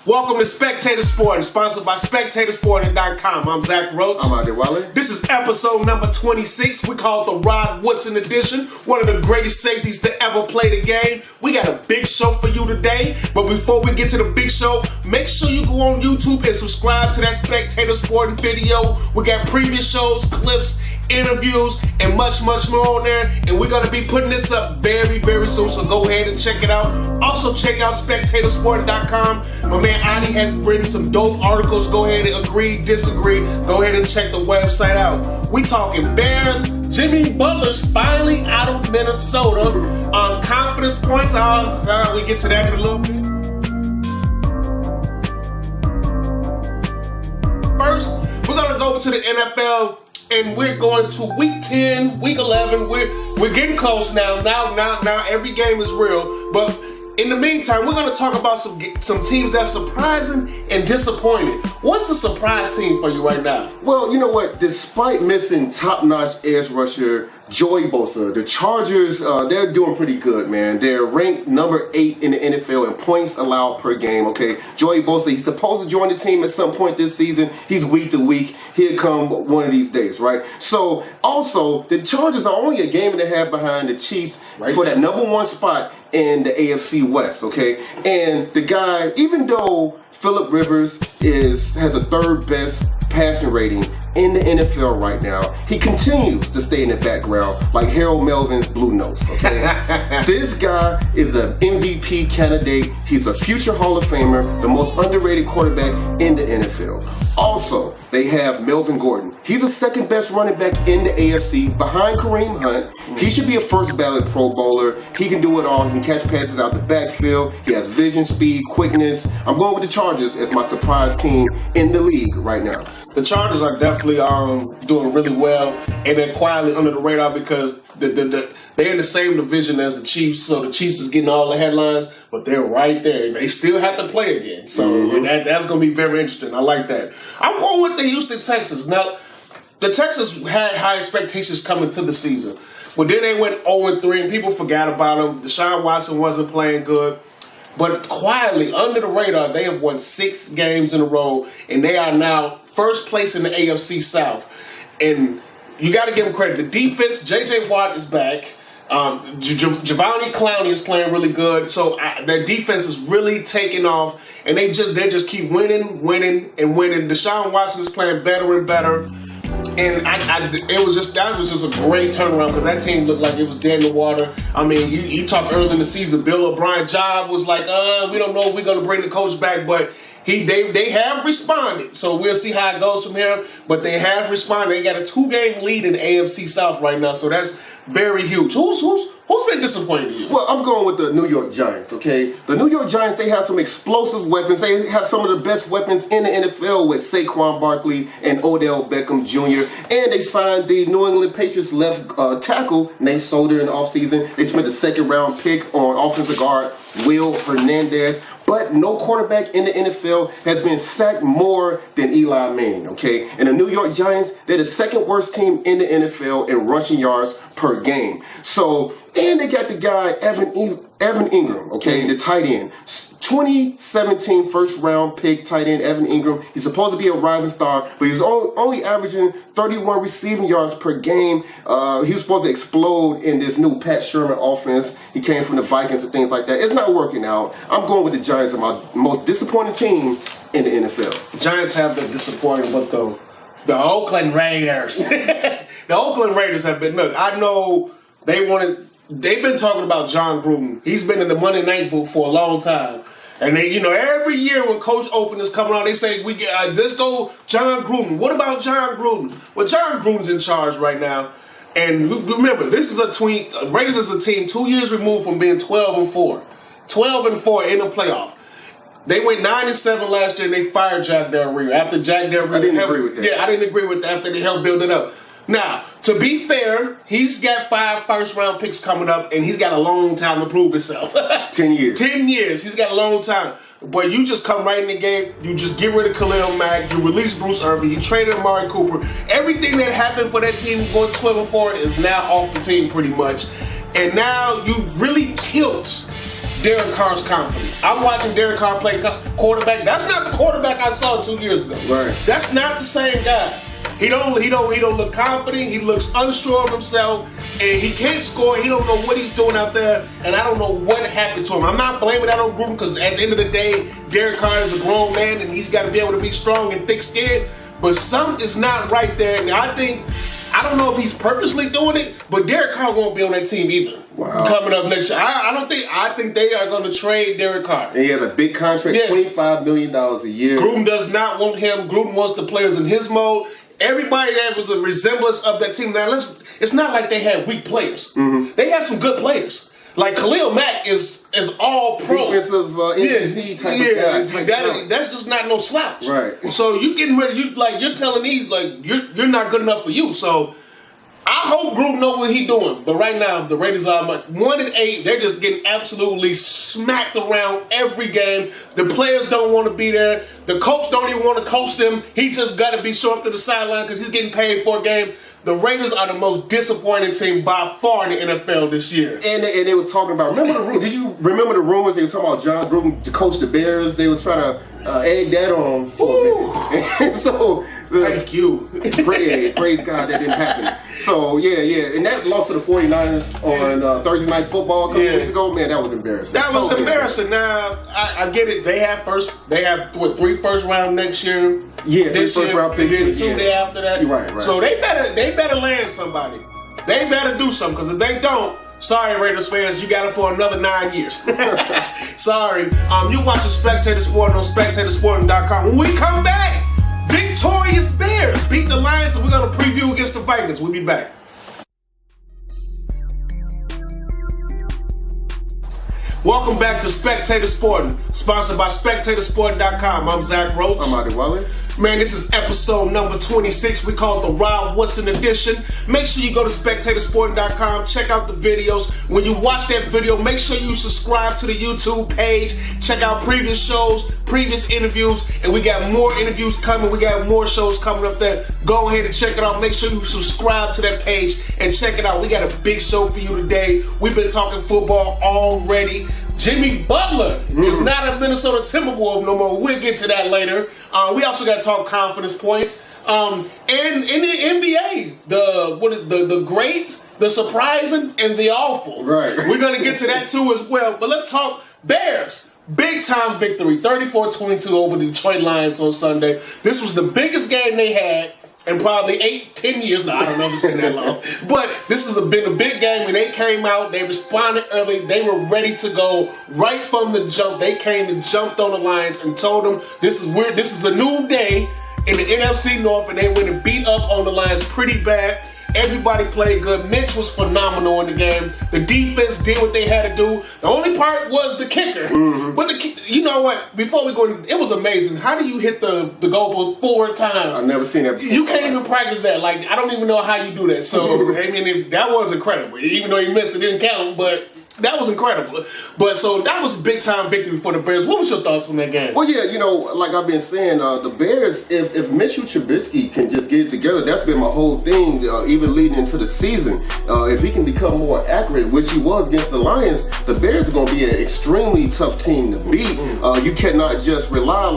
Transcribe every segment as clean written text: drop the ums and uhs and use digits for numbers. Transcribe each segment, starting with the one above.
Welcome to Spectator Sporting, sponsored by SpectatorSporting.com. I'm Zach Roach. I'm Adi Wally. This is episode number 26. We call it the Rod Woodson edition. One of the greatest safeties to ever play the game. We got a big show for you today. But before we get to the big show, make sure you go on YouTube and subscribe to that Spectator Sporting video. We got previous shows, clips, interviews, and much more on there. And we're going to be putting this up very, very soon. So go ahead and check it out. Also, check out SpectatorSporting.com. My man Adi has written some dope articles. Go ahead and agree, disagree. Go ahead and check the website out. We talking Bears. Jimmy Butler's finally out of Minnesota. Confidence points. We get to that in a little bit. First, we're going to go to the NFL. And we're going to week 10, week 11. We're getting close now. Now every game is real. But in the meantime, we're going to talk about some teams that's surprising and disappointing. What's the surprise team for you right now? Well, you know what? Despite missing top-notch edge rusher Joey Bosa, the Chargers, they're doing pretty good, man. They're ranked number 8 in the NFL in points allowed per game, okay? Joey Bosa, he's supposed to join the team at some point this season. He's week to week. He'll come one of these days, right? So, also, the Chargers are only a game and a half behind the Chiefs for that number 1 spot in the AFC West, okay? And the guy, even though Phillip Rivers has a third best passing rating in the NFL right now, he continues to stay in the background like Harold Melvin's Blue Notes, okay? This guy is an MVP candidate. He's a future Hall of Famer, the most underrated quarterback in the NFL. Also, they have Melvin Gordon. He's the second best running back in the AFC behind Kareem Hunt. He should be a first ballot Pro Bowler. He can do it all. He can catch passes out the backfield. He has vision, speed, quickness. I'm going with the Chargers as my surprise team in the league right now. The Chargers are definitely doing really well, and they're quietly under the radar because they're in the same division as the Chiefs, so the Chiefs is getting all the headlines, but they're right there. They still have to play again, so that's going to be very interesting. I like that. I'm going with the Houston Texans. Now, the Texans had high expectations coming to the season, but then they went 0-3, and people forgot about them. Deshaun Watson wasn't playing good. But quietly, under the radar, they have won 6 games in a row, and they are now first place in the AFC South. And you got to give them credit. The defense, J.J. Watt is back. Jadeveon Clowney is playing really good. So their defense is really taking off, and they just keep winning. Deshaun Watson is playing better and better. And that was just a great turnaround because that team looked like it was dead in the water. I mean, you talked early in the season, Bill O'Brien's job was like, we don't know if we're going to bring the coach back, but they have responded. So we'll see how it goes from here. But they have responded. They got a 2-game lead in the AFC South right now, so that's very huge. Who's been disappointed to you? Well, I'm going with the New York Giants, okay? The New York Giants, they have some explosive weapons. They have some of the best weapons in the NFL with Saquon Barkley and Odell Beckham Jr. And they signed the New England Patriots left tackle, Nate Solder, in the offseason. They spent a second-round pick on offensive guard Will Hernandez. But no quarterback in the NFL has been sacked more than Eli Manning, okay? And the New York Giants, they're the second worst team in the NFL in rushing yards per game. So, and they got the guy, Evan Ingram, okay, the tight end. 2017 first-round pick tight end Evan Ingram. He's supposed to be a rising star, but he's only averaging 31 receiving yards per game. He was supposed to explode in this new Pat Shermer offense. He came from the Vikings and things like that. It's not working out. I'm going with the Giants as my most disappointing team in the NFL. The Giants have been disappointing, but the Oakland Raiders, the Oakland Raiders have been. Look, I know they've been talking about John Gruden. He's been in the Monday Night Booth for a long time. And they, every year when Coach Open is coming on, they say, let's go John Gruden. What about John Gruden? Well, John Gruden's in charge right now. And remember, this is Raiders is a team 2 years removed from being 12-4. 12-4 in the playoff. They went 9-7 last year and they fired Jack Del Rio. After Jack Del Rio. I didn't agree with that. Yeah, I didn't agree with that after they helped build it up. Now, to be fair, he's got 5 first-round picks coming up, and he's got a long time to prove himself. 10 years. 10 years. He's got a long time. But you just come right in the game. You just get rid of Khalil Mack. You release Bruce Irvin. You traded Amari Cooper. Everything that happened for that team going 12-4 is now off the team pretty much. And now you've really killed Derek Carr's confidence. I'm watching Derek Carr play quarterback. That's not the quarterback I saw 2 years ago. Right. That's not the same guy. He don't look confident. He looks unsure of himself, and he can't score. He don't know what he's doing out there, and I don't know what happened to him. I'm not blaming that on Gruden because at the end of the day, Derek Carr is a grown man, and he's got to be able to be strong and thick-skinned. But something is not right there, and I don't know if he's purposely doing it, but Derek Carr won't be on that team either. Wow. Coming up next year. I think they are going to trade Derek Carr. And he has a big contract, yes. $25 million a year. Gruden does not want him. Gruden wants the players in his mode. Everybody that was a resemblance of that team. Now, it's not like they had weak players. Mm-hmm. They had some good players. Like Khalil Mack is all pro. Defensive MVP type of guy. That's just not no slouch. Right. So you getting rid of you're telling these you're not good enough for you. So I hope Gruden know what he's doing. But right now the Raiders are 1-8. They're just getting absolutely smacked around every game. The players don't want to be there. The coach don't even want to coach them. He just got to be show up to the sideline because he's getting paid for a game. The Raiders are the most disappointing team by far in the NFL this year. And they was talking about, did you remember the rumors? They was talking about John Gruden to coach the Bears. They was trying to egg that on for a minute. And so, thank you. Praise God that didn't happen. So, yeah. And that loss to the 49ers on Thursday Night Football a couple weeks ago, man, that was embarrassing. That was embarrassing. Now, I get it. They have 3 first round next year. Yeah, this first round picks. And then 2 day after that. Right. So they better land somebody. They better do something, because if they don't, sorry, Raiders fans, you got it for another 9 years. Sorry. You're watching Spectator Sport on SpectatorSporting.com. When we come back, victorious Bears beat the Lions, and we're going to preview against the Vikings. We'll be back. Welcome back to Spectator Sporting, sponsored by SpectatorSporting.com. I'm Zach Roach. I'm Adi Wally. Man, this is episode number 26. We call it the Rob Woodson edition. Make sure you go to SpectatorSporting.com. Check out the videos. When you watch that video, make sure you subscribe to the YouTube page. Check out previous shows, previous interviews, and we got more interviews coming. We got more shows coming up there. Go ahead and check it out. Make sure you subscribe to that page and check it out. We got a big show for you today. We've been talking football already. Jimmy Butler is not a Minnesota Timberwolf no more. We'll get to that later. We also got to talk confidence points. And in the NBA, the great, the surprising, and the awful. Right. We're going to get to that too as well. But let's talk Bears. Big time victory, 34-22 over the Detroit Lions on Sunday. This was the biggest game they had in probably 8-10 years. No, I don't know if it's been that long. But this has been a big game. When they came out, they responded early. They were ready to go right from the jump. They came and jumped on the Lions and told them this is weird. This is a new day in the NFC North, and they went and beat up on the Lions pretty bad. Everybody played good. Mitch was phenomenal in the game. The defense did what they had to do. The only part was the kicker. Mm-hmm. But you know what? Before we go, it was amazing. How do you hit the goal 4 times? I've never seen that before. You can't even practice that. Like, I don't even know how you do that. So, I mean, that was incredible. Even though he missed, it didn't count. But that was incredible. But so that was a big time victory for the Bears. What was your thoughts on that game? Well, yeah, like I've been saying, the Bears, if Mitchell Trubisky can just get it together, that's been my whole thing, even leading into the season. If he can become more accurate, which he was against the Lions, the Bears are going to be an extremely tough team to beat. You cannot just rely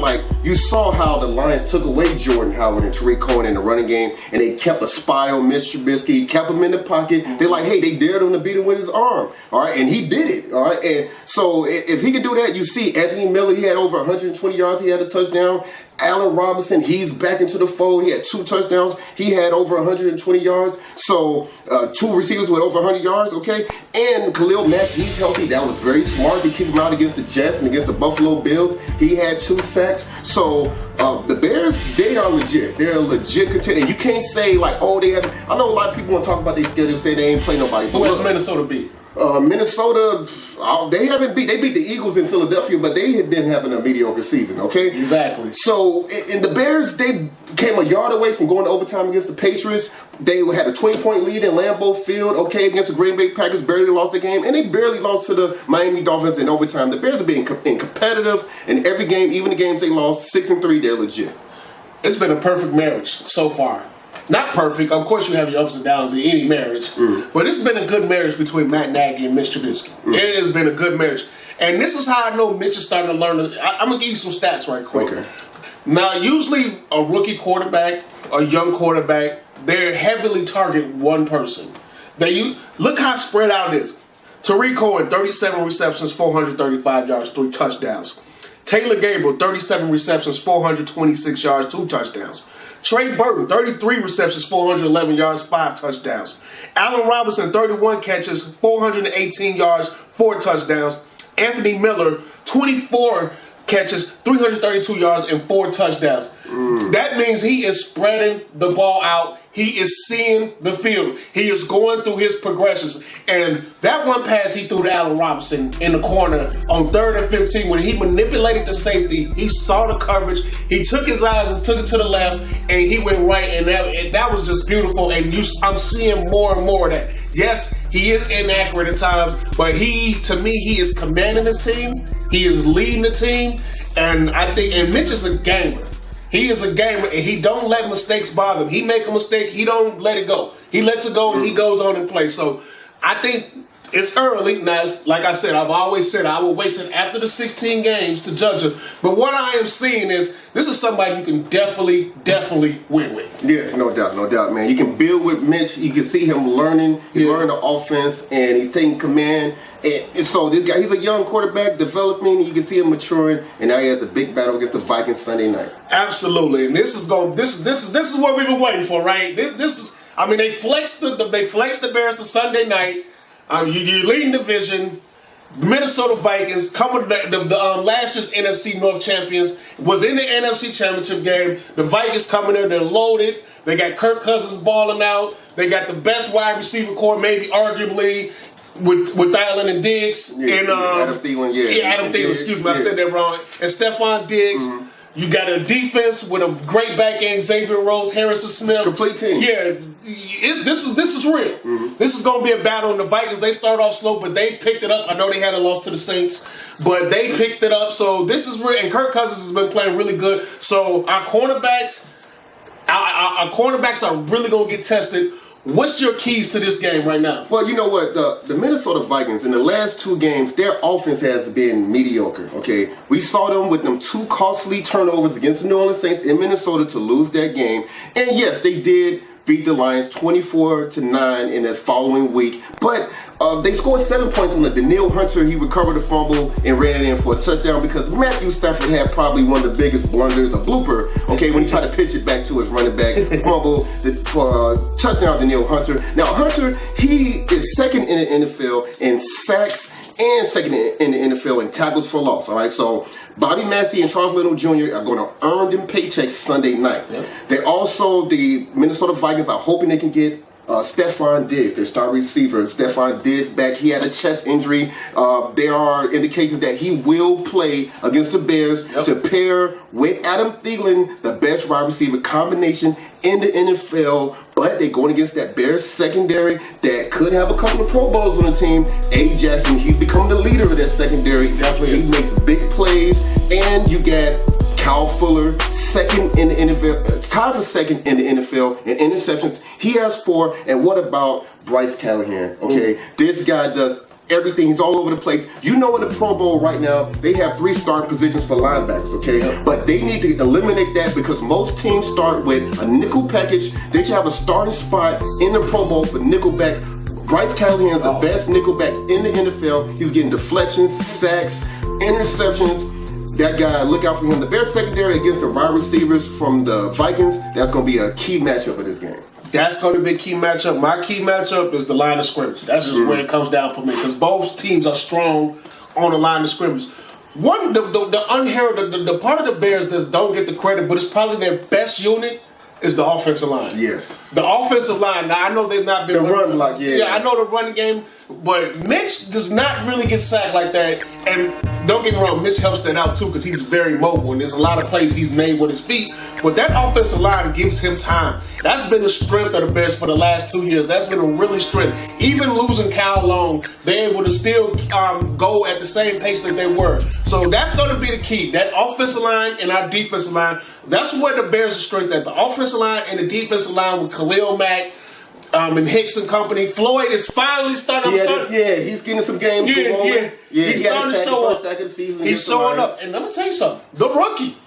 you saw how the Lions took away Jordan Howard and Tariq Cohen in the running game, and they kept a spy on Mitch Trubisky, kept him in the pocket. They're like, hey, they dared him to beat him with his arm. All right, and he did it. All right, and so if he can do that, you see Anthony Miller, he had over 120 yards, he had a touchdown. Allen Robinson, he's back into the fold. He had 2 touchdowns. He had over 120 yards. So 2 receivers with over 100 yards, okay? And Khalil Mack, he's healthy. That was very smart to keep him out against the Jets and against the Buffalo Bills. He had 2 sacks. So the Bears, they are legit. They're a legit contender. You can't say they have. I know a lot of people want to talk about their schedule, say they ain't play nobody. Who has Minnesota beat? Minnesota, they haven't beat. They beat the Eagles in Philadelphia, but they have been having a mediocre season. Okay, exactly. So, in the Bears, they came a yard away from going to overtime against the Patriots. They had a 20-point lead in Lambeau Field. Okay, against the Green Bay Packers, barely lost the game, and they barely lost to the Miami Dolphins in overtime. The Bears are being competitive in every game, even the games they lost 6-3. They're legit. It's been a perfect marriage so far. Not perfect. Of course, you have your ups and downs in any marriage. But it's been a good marriage between Matt Nagy and Mitch Trubisky. It has been a good marriage. And this is how I know Mitch is starting to learn. I'm going to give you some stats right quick. Okay. Now, usually a rookie quarterback, a young quarterback, they heavily target one person. Look how spread out it is. Tariq Cohen, 37 receptions, 435 yards, 3 touchdowns. Taylor Gabriel, 37 receptions, 426 yards, 2 touchdowns. Trey Burton, 33 receptions, 411 yards, 5 touchdowns. Allen Robinson, 31 catches, 418 yards, 4 touchdowns. Anthony Miller, 24 catches, 332 yards, and 4 touchdowns. That means he is spreading the ball out. He is seeing the field. He is going through his progressions. And that one pass he threw to Allen Robinson in the corner on 3rd and 15, when he manipulated the safety, he saw the coverage, he took his eyes and took it to the left, and he went right, and that was just beautiful. And I'm seeing more and more of that. Yes, he is inaccurate at times, but to me, he is commanding his team. He is leading the team, and Mitch is a gamer. He is a gamer, and he don't let mistakes bother him. He make a mistake, he don't let it go. He lets it go, and he goes on and plays. So I think it's early. Now, like I said, I've always said I will wait till after the 16 games to judge him. But what I am seeing is this is somebody you can definitely win with. Yes, no doubt, man. You can build with Mitch. You can see him learning. He's learning the offense, and he's taking command. And so this guy, he's a young quarterback developing. You can see him maturing, and now he has a big battle against the Vikings Sunday night. Absolutely, and this is what we've been waiting for, right? This is. I mean, they flexed the Bears to Sunday night. You're leading division. Minnesota Vikings, coming the last year's NFC North champions, was in the NFC Championship game. The Vikings coming there, they're loaded. They got Kirk Cousins balling out. They got the best wide receiver core, maybe arguably, with Thielen and Diggs. Adam Thielen, Adam Thielen, excuse me, I said that wrong. And Stephon Diggs. Mm-hmm. You got a defense with a great back end, Xavier Rhodes, Harrison Smith. Complete team. Yeah, this is real. Mm-hmm. This is going to be a battle. And the Vikings, they start off slow, but they picked it up. I know they had a loss to the Saints, but they picked it up. So this is real. And Kirk Cousins has been playing really good. So our cornerbacks are really going to get tested. What's your keys to this game right now? Well, you know what? The Minnesota Vikings, in the last 2 games, their offense has been mediocre, okay? We saw them with them 2 costly turnovers against the New Orleans Saints in Minnesota to lose that game. And yes, they did beat the Lions 24-9 in that following week. But they scored 7 points on the Danielle Hunter. He recovered the fumble and ran it in for a touchdown because Matthew Stafford had probably one of the biggest blunders, a blooper, okay, when he tried to pitch it back to his running back, fumble for touchdown Danielle Hunter. Now, Hunter, he is second in the NFL in sacks and second in the NFL in tackles for loss, all right? So Bobby Massey and Charles Leno Jr. are going to earn them paychecks Sunday night. Yep. The Minnesota Vikings are hoping they can get Stephon Diggs, their star receiver, Stephon Diggs back. He had a chest injury. There are indications that he will play against the Bears to pair with Adam Thielen, the best wide receiver combination in the NFL. But they're going against that Bears secondary that could have a couple of Pro Bowls on the team. A. Jackson, he's become the leader of that secondary. He makes big plays. And you got Kyle Fuller, second in the NFL, tied for second in the NFL in interceptions. He has 4. And what about Bryce Callahan? Okay, This guy does everything. He's all over the place. You know, in the Pro Bowl right now, they have 3 starting positions for linebackers, okay? But they need to eliminate that because most teams start with a nickel package. They should have a starting spot in the Pro Bowl for nickelback. Bryce Callahan is the best nickelback in the NFL. He's getting deflections, sacks, interceptions. That guy, look out for him. The Bears secondary against the wide receivers from the Vikings, that's going to be a key matchup of this game. That's going to be a key matchup. My key matchup is the line of scrimmage. That's just where it comes down for me because both teams are strong on the line of scrimmage. The part of the Bears that don't get the credit, but it's probably their best unit, is the offensive line. Yes. The offensive line. Now, I know they've not been... The run block, Yeah, I know the running game, but Mitch does not really get sacked like that. And don't get me wrong, Mitch helps that out too because he's very mobile and there's a lot of plays he's made with his feet. But that offensive line gives him time. That's been the strength of the Bears for the last 2 years. That's been a really strength. Even losing Kyle Long, they're able to still go at the same pace that they were. So that's going to be the key. That offensive line and our defensive line, that's where the Bears are strength at. The offensive line and the defensive line with Khalil Mack, and Hicks and company. Floyd is finally starting. He's getting some games going. He's starting to show up. He's showing up, and let me tell you something. The rookie.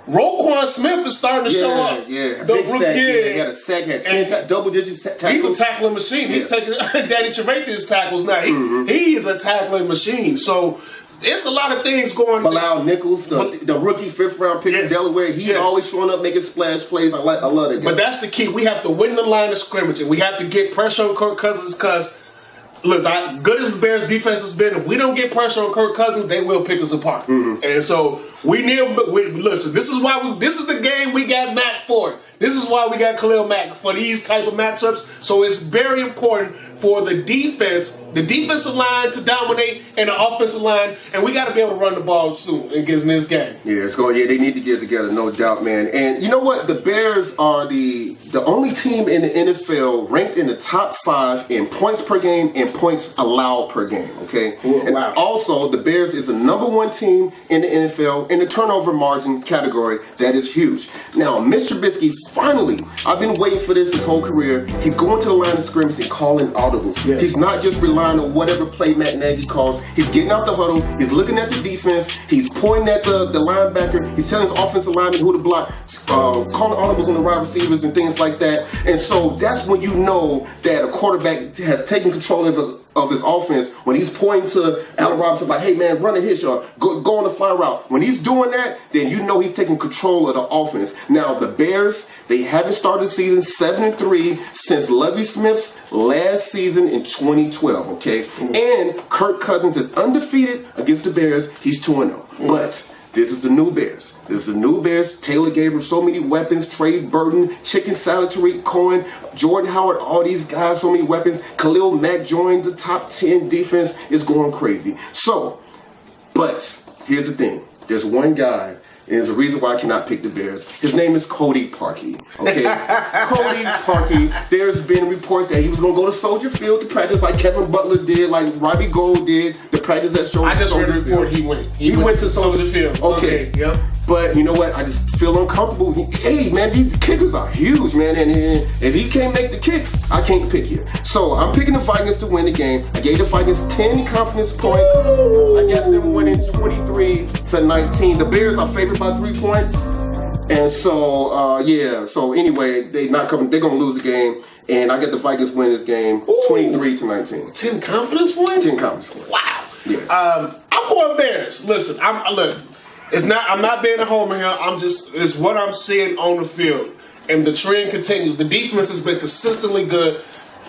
Roquan Smith is starting to show up. Yeah, big sack. He got a sack, had 10 double-digit tackles. He's a tackling machine. He's taking Danny Trevathan's tackles now. He is a tackling machine. So it's a lot of things going on. Bilal Nichols, the rookie 5th-round pick in Delaware, he's always showing up making splash plays. I love it. But that's the key. We have to win the line of scrimmage, and we have to get pressure on Kirk Cousins because, look, good as the Bears' defense has been, if we don't get pressure on Kirk Cousins, they will pick us apart. And so listen. This is the game we got Mac for. This is why we got Khalil Mack for these type of matchups. So it's very important for the defensive line to dominate and the offensive line, and we got to be able to run the ball soon against this game. Yeah, they need to get together, no doubt, man. And you know what? The Bears are the only team in the NFL ranked in the top 5 in points per game and points allowed per game. Okay. Wow. And also, the Bears is the number 1 team in the NFL in the turnover margin category. That is huge. Now, Mitch Trubisky. Finally, I've been waiting for this his whole career. He's going to the line of scrimmage and calling audibles. Yes. He's not just relying on whatever play Matt Nagy calls. He's getting out the huddle. He's looking at the defense. He's pointing at the linebacker. He's telling his offensive lineman who to block, calling audibles on the wide receivers and things like that. And so that's when you know that a quarterback has taken control of his offense, when he's pointing to Allen Robinson like, hey man, run a hitch or go on the fly route. When he's doing that, then you know he's taking control of the offense. Now the Bears, they haven't started the season 7-3 since Lovie Smith's last season in 2012, okay? And Kirk Cousins is undefeated against the Bears. He's 2-0. But this is the new Bears. This is the new Bears. Taylor gave him so many weapons. Trey Burton, Chicken Salad, Tariq Cohen, Jordan Howard, all these guys, so many weapons. Khalil Mack joined the top 10 defense. It's going crazy. So, but here's the thing. There's one guy, and there's a reason why I cannot pick the Bears. His name is Cody Parkey. Okay? Cody Parkey. There's been reports that he was going to go to Soldier Field to practice like Kevin Butler did, like Robbie Gould did, the practice at Soldier Field. I just heard a report he went. He went to Soldier Field. Okay. Yep. But you know what? I just feel uncomfortable. Hey, man, these kickers are huge, man. And if he can't make the kicks, I can't pick here. So I'm picking the Vikings to win the game. I gave the Vikings 10 confidence points. I got them winning 23-19. The Bears are favored by 3 points. And so, So anyway, they're not coming. They're going to lose the game. And I get the Vikings win this game 23-19. 10 confidence points? 10 confidence points. Wow. Yeah. I'm going Bears. Listen, I'm not being a homer here. It's what I'm seeing on the field. And the trend continues. The defense has been consistently good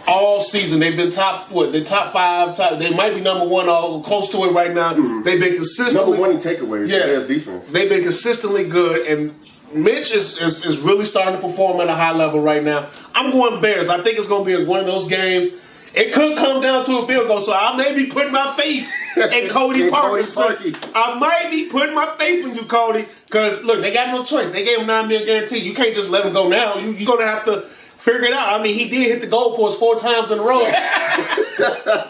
all season. They've been top 5. They might be number 1 or close to it right now. They've been consistently number 1 in takeaways. Yeah, Bears defense. They've been consistently good, and Mitch is really starting to perform at a high level right now. I'm going Bears. I think it's going to be one of those games. It could come down to a field goal, so I may be putting my faith in Cody Parkey. I might be putting my faith in you, Cody, because, look, they got no choice. They gave him $9 million guarantee. You can't just let him go now. You're going to have to figure it out. I mean, he did hit the goalpost 4 times in a row.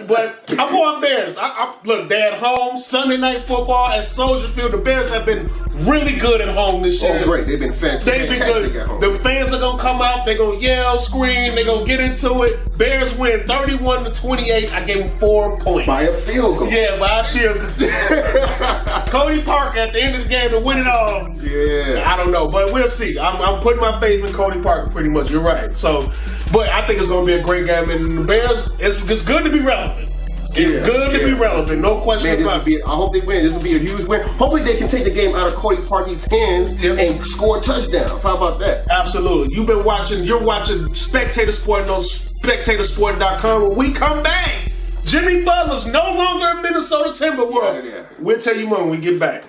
But I'm going Bears. Look, they're at home, Sunday Night Football at Soldier Field. The Bears have been really good at home this year. Oh, great. They've been fantastic. They've been good. At home. The fans are going to come out. They're going to yell, scream. They're going to get into it. Bears win 31-28. I gave them 4 points. By a field goal. Yeah, by a field goal. Cody Parker at the end of the game to win it all. Yeah. I don't know, but we'll see. I'm putting my faith in Cody Parker pretty much. You're right. So, but I think it's going to be a great game. And the Bears, it's good to be relevant. It's good to be relevant, no question about it. I hope they win. This will be a huge win. Hopefully they can take the game out of Cody Parkey's hands and score touchdowns. How about that? Absolutely. You're watching Spectator Sport on SpectatorSport.com. When we come back, Jimmy Butler's no longer a Minnesota Timberwolves. Yeah. We'll tell you more when we get back.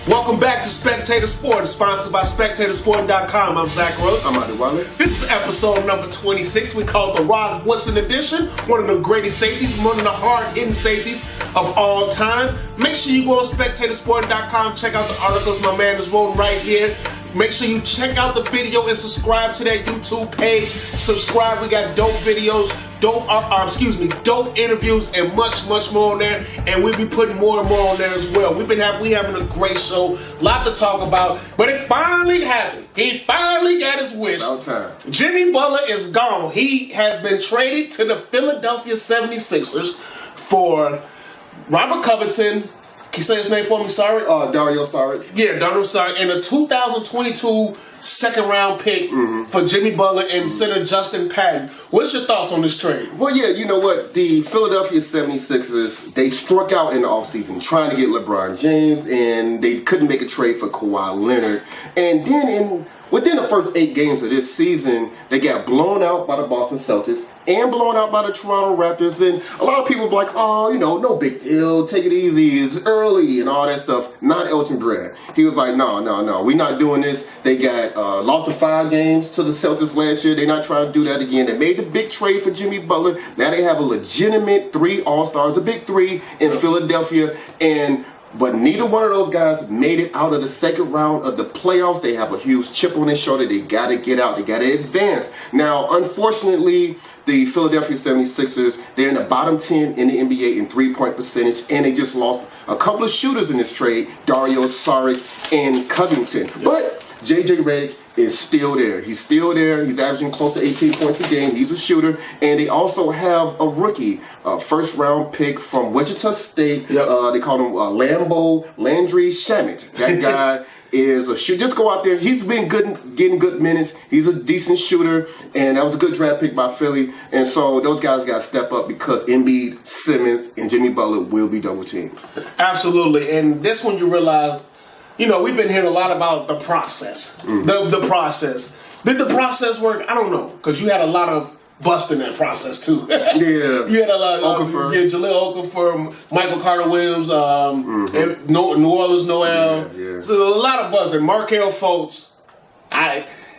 Welcome back to Spectator Sport, sponsored by SpectatorSport.com. I'm Zach Rhodes. I'm Adi Wiley. This is episode number 26. We call it the Rod Woodson edition. One of the greatest safeties, one of the hard-hitting safeties of all time. Make sure you go on SpectatorSport.com. Check out the articles my man is wrote right here. Make sure you check out the video and subscribe to that YouTube page. Subscribe. We got dope videos dope interviews and much more on there. And we'll be putting more and more on there as well. We having a great show, lot to talk about. But it finally happened. He finally got his wish. About time. Jimmy Butler is gone. He has been traded to the Philadelphia 76ers for Robert Covington. Can you say his name for me? Sorry? Dario Saric. Yeah, Dario Saric. And a 2022 second-round pick for Jimmy Butler and center Justin Patton. What's your thoughts on this trade? Well, yeah, you know what? The Philadelphia 76ers, they struck out in the offseason trying to get LeBron James, and they couldn't make a trade for Kawhi Leonard. And then within the first 8 games of this season, they got blown out by the Boston Celtics and blown out by the Toronto Raptors. And a lot of people were like, oh, no big deal. Take it easy. It's early and all that stuff. Not Elton Brand. He was like, no. We're not doing this. They got lost to 5 games to the Celtics last year. They're not trying to do that again. They made the big trade for Jimmy Butler. Now they have a legitimate 3 All-Stars, a big 3 in Philadelphia. But neither one of those guys made it out of the second round of the playoffs. They have a huge chip on their shoulder. They got to get out. They got to advance. Now, unfortunately, the Philadelphia 76ers, they're in the bottom 10 in the NBA in three-point percentage, and they just lost a couple of shooters in this trade, Dario Saric and Covington. Yep. But J.J. Redick is still there. He's still there. He's averaging close to 18 points a game. He's a shooter. And they also have a rookie, first-round pick from Wichita State. Yep. They call him Landry Shamet. That guy is a shooter. Just go out there. He's been getting good minutes. He's a decent shooter. And that was a good draft pick by Philly. And so those guys got to step up because Embiid, Simmons, and Jimmy Butler will be double-teamed. Absolutely. And that's when you realize, we've been hearing a lot about the process. The process. Did the process work? I don't know. Because you had a lot of bust in that process, too. Yeah. You had a lot of Jahlil Okafor, Michael Carter-Williams, New Orleans Noel. Yeah. So a lot of bust. And Markelle Fultz,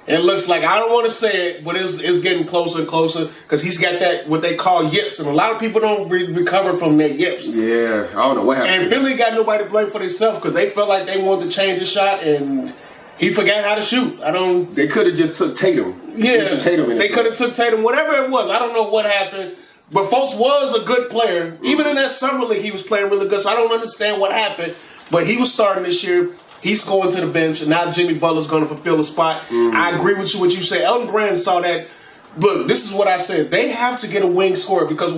it looks like, I don't want to say it, but it's getting closer and closer because he's got that, what they call yips. And a lot of people don't recover from their yips. Yeah, I don't know what happened. And Philly got nobody to blame for themselves because they felt like they wanted to change his shot and he forgot how to shoot. They could have just took Tatum. Yeah, they could have took Tatum. Whatever it was, I don't know what happened. But Fultz was a good player. Even in that summer league, he was playing really good. So I don't understand what happened. But he was starting this year. He's going to the bench, and now Jimmy Butler's going to fulfill the spot. I agree with you what you say. Elton Brand saw that. Look, this is what I said. They have to get a wing scorer because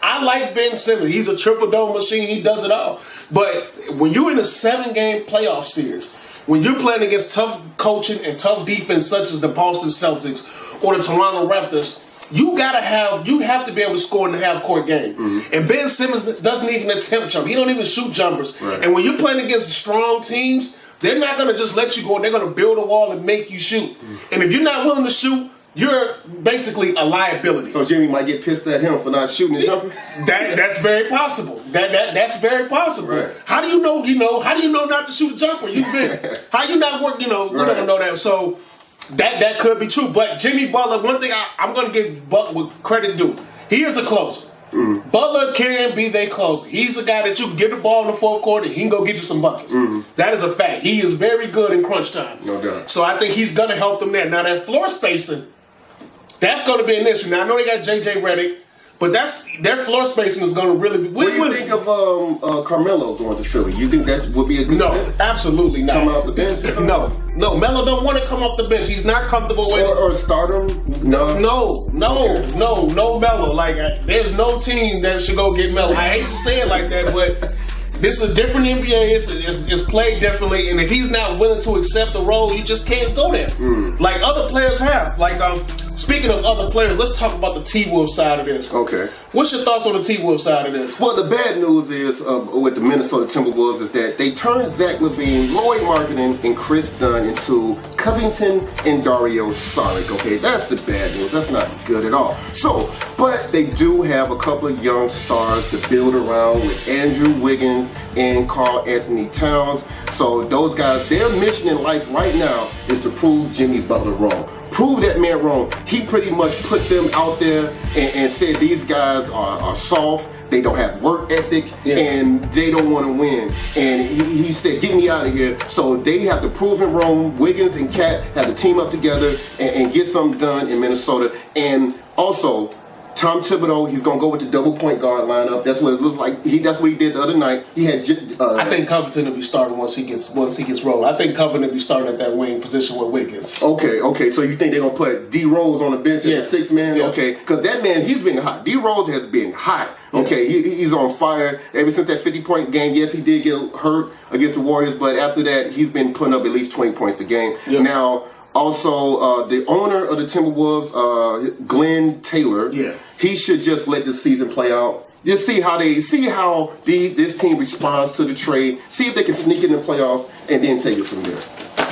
I like Ben Simmons. He's a triple-double machine. He does it all. But when you're in a 7-game playoff series, when you're playing against tough coaching and tough defense such as the Boston Celtics or the Toronto Raptors, you have to be able to score in the half-court game. And Ben Simmons doesn't even attempt jump. He don't even shoot jumpers. Right. And when you're playing against strong teams, they're not going to just let you go. They're going to build a wall and make you shoot. And if you're not willing to shoot, you're basically a liability. So Jimmy might get pissed at him for not shooting and jumping? That's very possible. That's very possible. Right. How do you know? How do you know not to shoot a jumper? How you not work? We don't know that. So that could be true. But Jimmy Butler, one thing I'm going to give Butler credit due. He is a closer. Butler can be their closer. He's a guy that you can give the ball in the fourth quarter, he can go get you some buckets. That is a fact. He is very good in crunch time. No doubt. So I think he's going to help them there. Now that floor spacing, that's going to be an issue. Now I know they got J.J. Redick, but their floor spacing is going to really be. What do you think of Carmelo going to Philly? You think that would be a good fit? No, absolutely not. Coming off the bench? No, Melo don't want to come off the bench. He's not comfortable with or stardom. No, Melo. Like there's no team that should go get Melo. I hate to say it like that, but this is a different NBA. It's played differently, and if he's not willing to accept the role, you just can't go there. Like other players have. Like speaking of other players, let's talk about the T-Wolves side of this. Okay. What's your thoughts on the T-Wolves side of this? Well, the bad news is with the Minnesota Timberwolves is that they turned Zach LaVine, Lloyd Marketing, and Chris Dunn into Covington and Dario Saric. Okay, that's the bad news. That's not good at all. So, but they do have a couple of young stars to build around with Andrew Wiggins and Karl Anthony Towns. So those guys, their mission in life right now is to prove Jimmy Butler wrong. Prove that man wrong. He pretty much put them out there and said these guys are soft, they don't have work ethic, and they don't want to win. And he said, get me out of here. So they have to prove him wrong. Wiggins and Cat have to team up together and get something done in Minnesota. And also, Tom Thibodeau, he's gonna go with the double point guard lineup. That's what it looks like. That's what he did the other night. He had. I think Covington will be starting once he gets rolling. I think Covington will be starting at that wing position with Wiggins. Okay. So you think they're gonna put D Rose on the bench as a 6 man? Yeah. Okay, because that man, he's been hot. D Rose has been hot. Okay, he's on fire ever since that 50-point game. Yes, he did get hurt against the Warriors, but after that, he's been putting up at least 20 points a game. Yep. Now, also, the owner of the Timberwolves, Glenn Taylor, he should just let the season play out. Just see how this team responds to the trade. See if they can sneak in the playoffs, and then take it from there.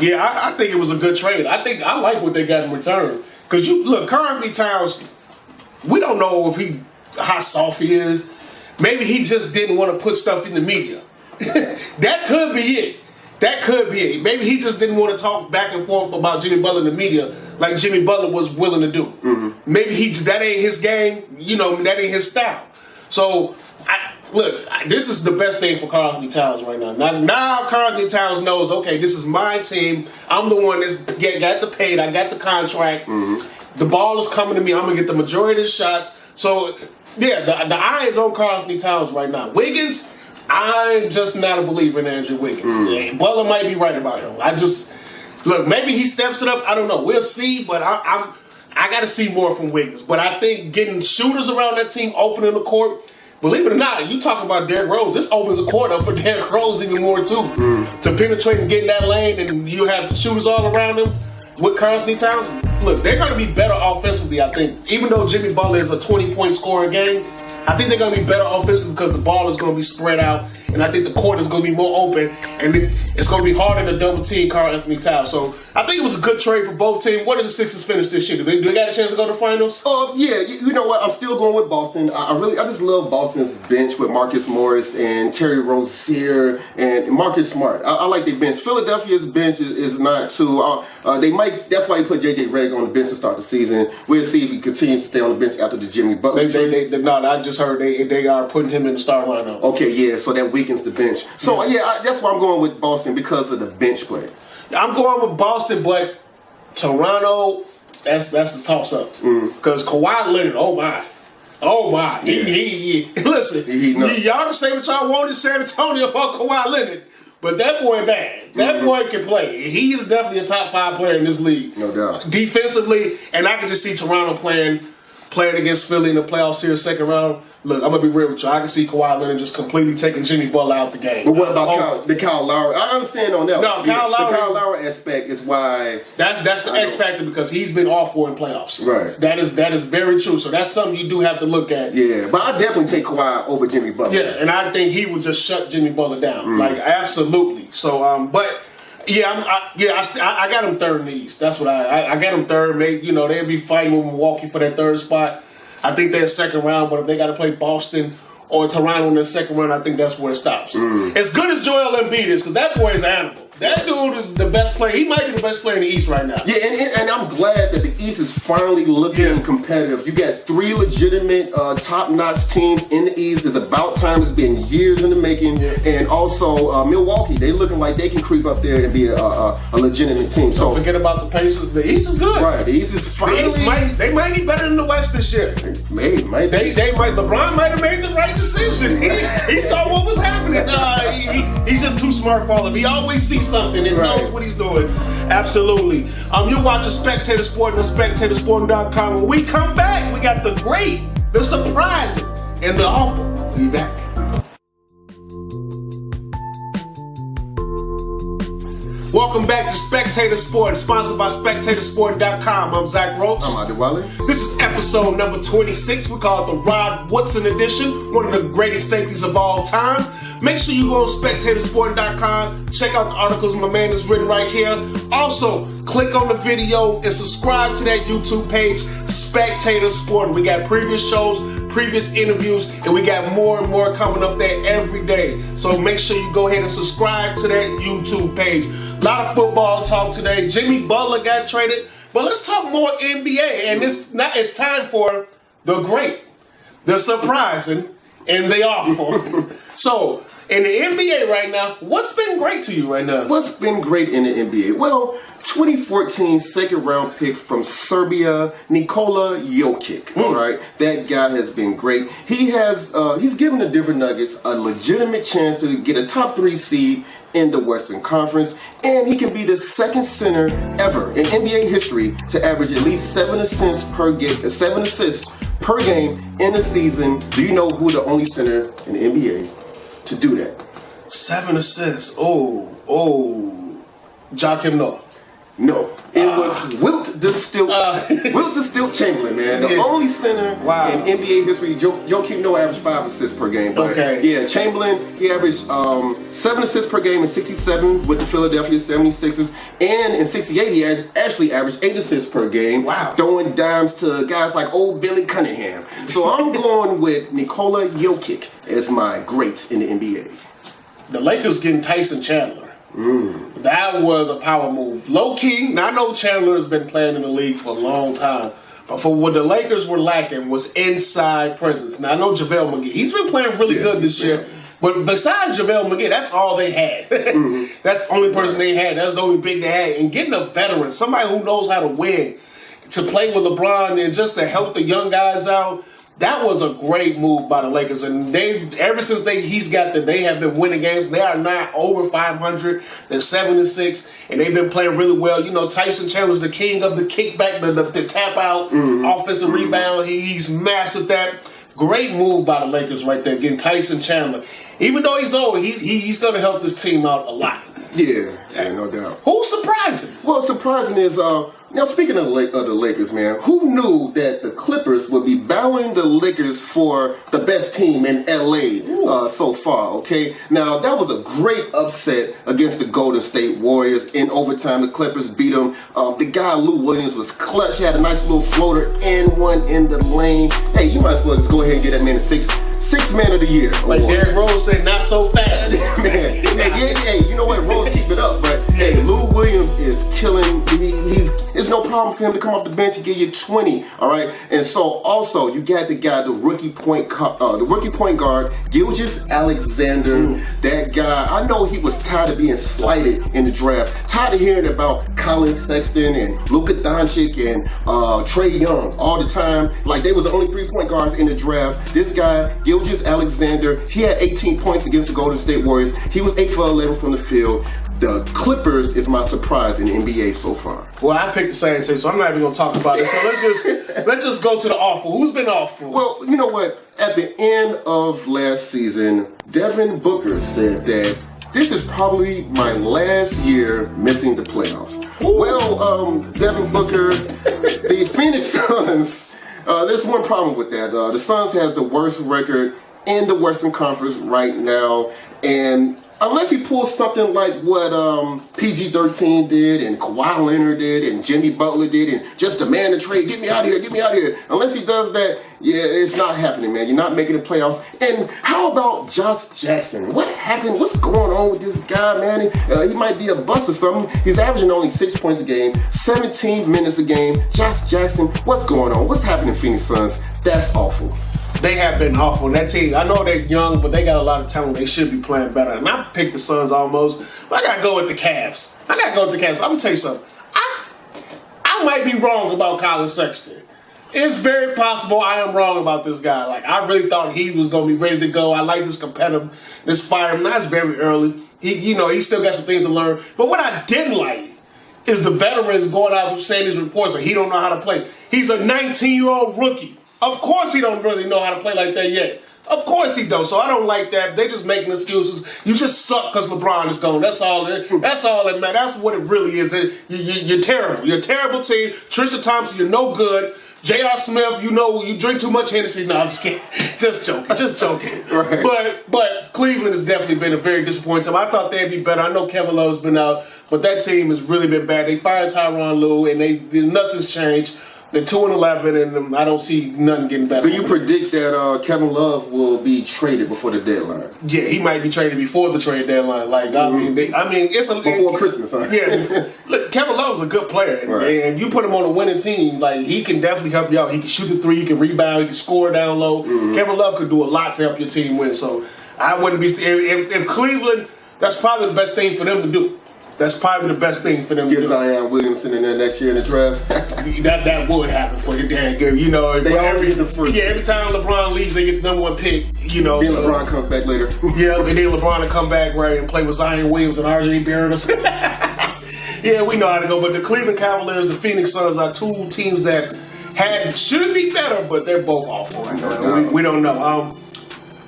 Yeah, I think it was a good trade. I like what they got in return. Because you look, currently Towns, we don't know if how soft he is. Maybe he just didn't want to put stuff in the media. That could be it. Maybe he just didn't want to talk back and forth about Jimmy Butler in the media like Jimmy Butler was willing to do. Mm-hmm. Maybe that ain't his game. That ain't his style. So, this is the best thing for Karl-Anthony Towns right now. Now Karl-Anthony Towns knows, okay, this is my team. I'm the one that's got the paid. I got the contract. Mm-hmm. The ball is coming to me. I'm going to get the majority of the shots. So, yeah, the eye is on Karl-Anthony Towns right now. Wiggins, I'm just not a believer in Andrew Wiggins. Yeah, Butler might be right about him. Maybe he steps it up. I don't know. We'll see, but I got to see more from Wiggins. But I think getting shooters around that team, opening the court, believe it or not, you talk about Derrick Rose. This opens a court up for Derrick Rose even more, too. To penetrate and get in that lane, and you have shooters all around him with Karl-Anthony Towns. Look, they're going to be better offensively, I think. Even though Jimmy Butler is a 20-point scorer game, I think they're going to be better offensively because the ball is going to be spread out, and I think the court is going to be more open, and it's going to be harder to double team Karl-Anthony Towns. So I think it was a good trade for both teams. What did the Sixers finish this year? Do they got a chance to go to the finals? Yeah. You know what? I'm still going with Boston. I just love Boston's bench with Marcus Morris and Terry Rozier and Marcus Smart. I like their bench. Philadelphia's bench is not too. That's why they put J.J. Redick on the bench to start the season. We'll see if he continues to stay on the bench after the Jimmy Butler trade. I just heard they are putting him in the starting lineup. Okay, yeah, so that weakens the bench. So that's why I'm going with Boston because of the bench play. I'm going with Boston, but Toronto, that's the toss-up. Because Kawhi Leonard, oh my. Yeah. Listen, y'all can say what y'all want in San Antonio about Kawhi Leonard, but that boy bad. That boy can play. He is definitely a top 5 player in this league. No doubt. Defensively, and I can just see Toronto playing against Philly in the playoff series second round. Look, I'm going to be real with you. I can see Kawhi Leonard just completely taking Jimmy Butler out the game. But what about Kyle Lowry? I understand on that. No, Kyle Lowry. The Kyle Lowry aspect is why. That's the X factor because he's been awful in playoffs. Right. That is very true. So that's something you do have to look at. Yeah, but I definitely take Kawhi over Jimmy Butler. Yeah, and I think he would just shut Jimmy Butler down. Like, absolutely. So, but. Yeah, I got him third in the East. That's what I got him third. They'll be fighting with Milwaukee for that third spot. I think they're second round, but if they got to play Boston or Toronto in the second round, I think that's where it stops. As good as Joel Embiid is, because that boy is an animal. That dude is the best player. He might be the best player in the East right now. Yeah, and I'm glad that the East is finally looking competitive. You got 3 legitimate, top-notch teams in the East. It's about time. It's been years in the making. Yeah. And also, Milwaukee, they looking like they can creep up there and be a legitimate team. Don't forget about the Pacers. The East is good. Right, the East is finally. They might be better than the West this year. Maybe. They might. LeBron might have made the right decision. He saw what was happening. He's just too smart for all of it. He always sees something and knows what he's doing. Absolutely. You're watching Spectator Sport on SpectatorSport.com. When we come back, we got the great, the surprising, and the awful. We'll be back. Welcome back to Spectator Sport, sponsored by SpectatorSport.com. I'm Zach Roach. I'm Adewale. This is episode number 26. We call it the Rod Woodson edition, one of the greatest safeties of all time. Make sure you go on SpectatorSport.com. Check out the articles my man has written right here. Also, click on the video and subscribe to that YouTube page, Spectator Sport. We got previous shows, previous interviews, and we got more and more coming up there every day. So make sure you go ahead and subscribe to that YouTube page. A lot of football talk today. Jimmy Butler got traded, but let's talk more NBA. And it's time for the great, the surprising, and the awful. So in the NBA right now, what's been great to you right now? What's been great in the NBA? Well, 2014 second round pick from Serbia, Nikola Jokic. All right, that guy has been great. He's given the Denver Nuggets a legitimate chance to get a top 3 seed in the Western Conference, and he can be the second center ever in NBA history to average at least 7 assists per game. 7 assists per game in a season. Do you know who the only center in the NBA to do that? 7 assists. Joakim Noah. No, it was Wilt the Stilt Chamberlain, man. The only center in NBA history. Joakim Noah averaged 5 assists per game. But yeah, Chamberlain, he averaged 7 assists per game in 67 with the Philadelphia 76ers. And in 68, he actually averaged 8 assists per game. Wow. Throwing dimes to guys like old Billy Cunningham. So I'm going with Nikola Jokic as my great in the NBA. The Lakers getting Tyson Chandler. That was a power move. Low key, now I know Chandler has been playing in the league for a long time, but for what the Lakers were lacking was inside presence. Now I know JaVale McGee, he's been playing really good this year, but besides JaVale McGee, that's all they had. That's the only person they had. That's the only big they had. And getting a veteran, somebody who knows how to win, to play with LeBron and just to help the young guys out, that was a great move by the Lakers, and ever since he's got them, they have been winning games. They are now over 500. They're 7-6, and they've been playing really well. You know, Tyson Chandler's the king of the kickback, the tap out, offensive rebound. He's mastered that. Great move by the Lakers right there, getting Tyson Chandler. Even though he's old, he's going to help this team out a lot. Yeah, no doubt. Who's surprising? Well, surprising is now speaking of the Lakers, man, who knew that the Clippers would be battling the Lakers for the best team in LA so far? Okay, now that was a great upset against the Golden State Warriors in overtime. The Clippers beat them. The guy Lou Williams was clutch. He had a nice little floater and one in the lane. Hey, you might as well just go ahead and get that man a six man of the year. Like Derrick Rose said, not so fast. Man, hey, you know what? Rose keep it up, but hey, Lou Williams is killing. It's no problem for him to come off the bench and give you 20. All right, and so also you got the guy, the rookie point guard, Gilgeous Alexander. That guy, I know he was tired of being slighted in the draft, tired of hearing about Colin Sexton and Luka Doncic and Trae Young all the time. Like they was the only 3-point guards in the draft. This guy, Gilgeous Alexander, he had 18 points against the Golden State Warriors. He was 8 for 11 from the field. The Clippers is my surprise in the NBA so far. Well, I picked the same team, so I'm not even going to talk about it. So let's just go to the awful. Who's been awful? Well, you know what? At the end of last season, Devin Booker said that this is probably my last year missing the playoffs. Ooh. Well, Devin Booker, the Phoenix Suns, there's one problem with that. The Suns has the worst record in the Western Conference right now, and unless he pulls something like what PG-13 did and Kawhi Leonard did and Jimmy Butler did and just demand a trade, get me out of here. Unless he does that, yeah, it's not happening, man. You're not making the playoffs. And how about Josh Jackson? What happened? What's going on with this guy, man? He might be a bust or something. He's averaging only 6 points a game, 17 minutes a game. Josh Jackson, what's going on? What's happening, Phoenix Suns? That's awful. They have been awful. That team, I know they're young, but they got a lot of talent. They should be playing better. And I picked the Suns almost, but I got to go with the Cavs. I'm going to tell you something. I might be wrong about Colin Sexton. It's very possible I am wrong about this guy. Like, I really thought he was going to be ready to go. I like this competitive, this fire. Now it's very early. He still got some things to learn. But what I didn't like is the veterans going out and saying these reports that he don't know how to play. He's a 19-year-old rookie. Of course he don't really know how to play like that yet. Of course he don't. So I don't like that. They just making excuses. You just suck because LeBron is gone. That's all that matters. That's what it really is. You're terrible. You're a terrible team. Tristan Thompson, you're no good. J.R. Smith, you drink too much Hennessy. No, I'm just kidding. Just joking. Right. But Cleveland has definitely been a very disappointing team. I thought they'd be better. I know Kevin Love's been out, but that team has really been bad. They fired Tyronn Lue, and nothing's changed. They're 2-11, and I don't see nothing getting better. Do you predict that Kevin Love will be traded before the deadline? Yeah, he might be traded before the trade deadline. Like it's before Christmas. Huh? Yeah, look, Kevin Love's a good player, and you put him on a winning team, like he can definitely help you out. He can shoot the three, he can rebound, he can score down low. Kevin Love could do a lot to help your team win. So I wouldn't be if Cleveland. That's probably the best thing for them to do. That's probably the best thing for them to do. Get Zion Williamson in there next year in the draft. that would happen for your dad. You know, they always the first. Yeah, every time LeBron leaves, they get the number 1 pick. You know, then LeBron comes back later. Yeah, and then LeBron will come back right and play with Zion Williams and RJ Barrett. Yeah, we know how to go. But the Cleveland Cavaliers, the Phoenix Suns are two teams that should be better, but they're both awful right now. We don't know.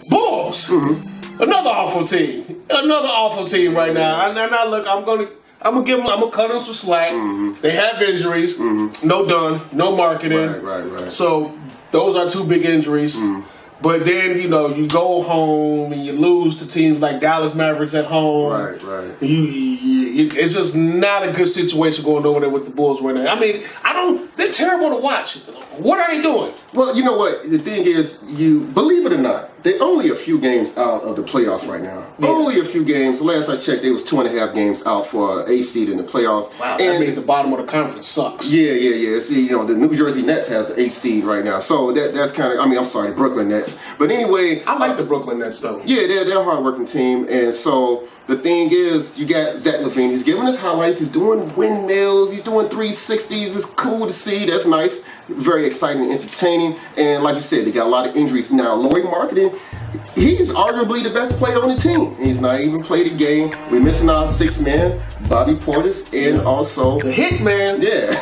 Bulls. Mm-hmm. Another awful team right now. And I look, I'm gonna cut them some slack. Mm-hmm. They have injuries. Mm-hmm. No Dunn, no marketing. Right. So those are 2 big injuries. Mm-hmm. But then, you know, you go home and you lose to teams like Dallas Mavericks at home. Right. It's just not a good situation going over there with the Bulls right now. I mean, they're terrible to watch. What are they doing? Well, you know what? The thing is, you believe it or not, they're only a few games out of the playoffs right now. Yeah. Only a few games. Last I checked, they was 2.5 games out for an 8th seed in the playoffs. Wow, that means the bottom of the conference sucks. Yeah. See, you know, the New Jersey Nets has the 8th seed right now. So that's kind of, I'm sorry, the Brooklyn Nets. But anyway. I like the Brooklyn Nets, though. Yeah, they're a hard-working team. And so the thing is, you got Zach LaVine. He's giving us highlights. He's doing windmills. He's doing 360s. It's cool to see. That's nice. Very exciting and entertaining. And like you said, they got a lot of injuries. Now, Lloyd Marketing, he's arguably the best player on the team. He's not even played a game. We're missing our 6th man, Bobby Portis, and also the hit man. Yeah,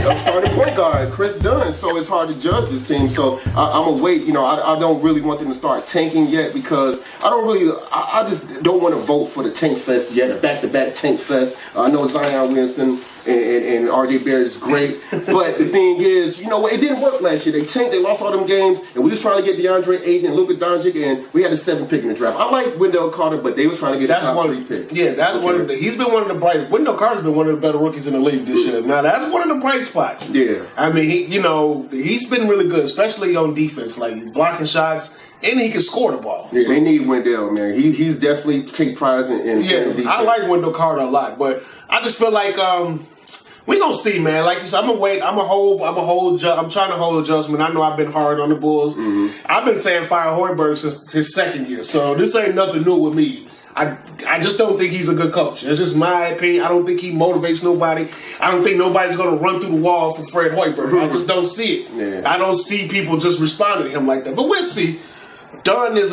I'm starting point guard, Chris Dunn. So it's hard to judge this team. So I'm gonna wait. You know, I don't really want them to start tanking yet because I just don't want to vote for the tank fest yet. A back-to-back tank fest. I know Zion Williamson and RJ Barrett is great, but the thing is, you know what? It didn't work last year. They tanked. They lost all them games, and we was trying to get DeAndre Ayton and Luka Doncic, and we had the 7th pick in the draft. I like Wendell Carter, but they was trying to get the top 3 pick. Yeah, that's one of the. He's been one of the bright. Wendell Carter's been one of the better rookies in the league this year. Now that's one of the bright spots. Yeah, I mean, he's been really good, especially on defense, like blocking shots. And he can score the ball. Yeah, so they need Wendell, man. He's definitely take pride in defense. I like Wendell Carter a lot, but I just feel like we gonna see, man. Like you said, I'm gonna wait. I'm trying to hold adjustment. I know I've been hard on the Bulls. Mm-hmm. I've been saying fire Hoiberg since his 2nd year, so this ain't nothing new with me. I just don't think he's a good coach. It's just my opinion. I don't think he motivates nobody. I don't think nobody's going to run through the wall for Fred Hoiberg. I just don't see it. Yeah. I don't see people just responding to him like that. But we'll see. Dunn is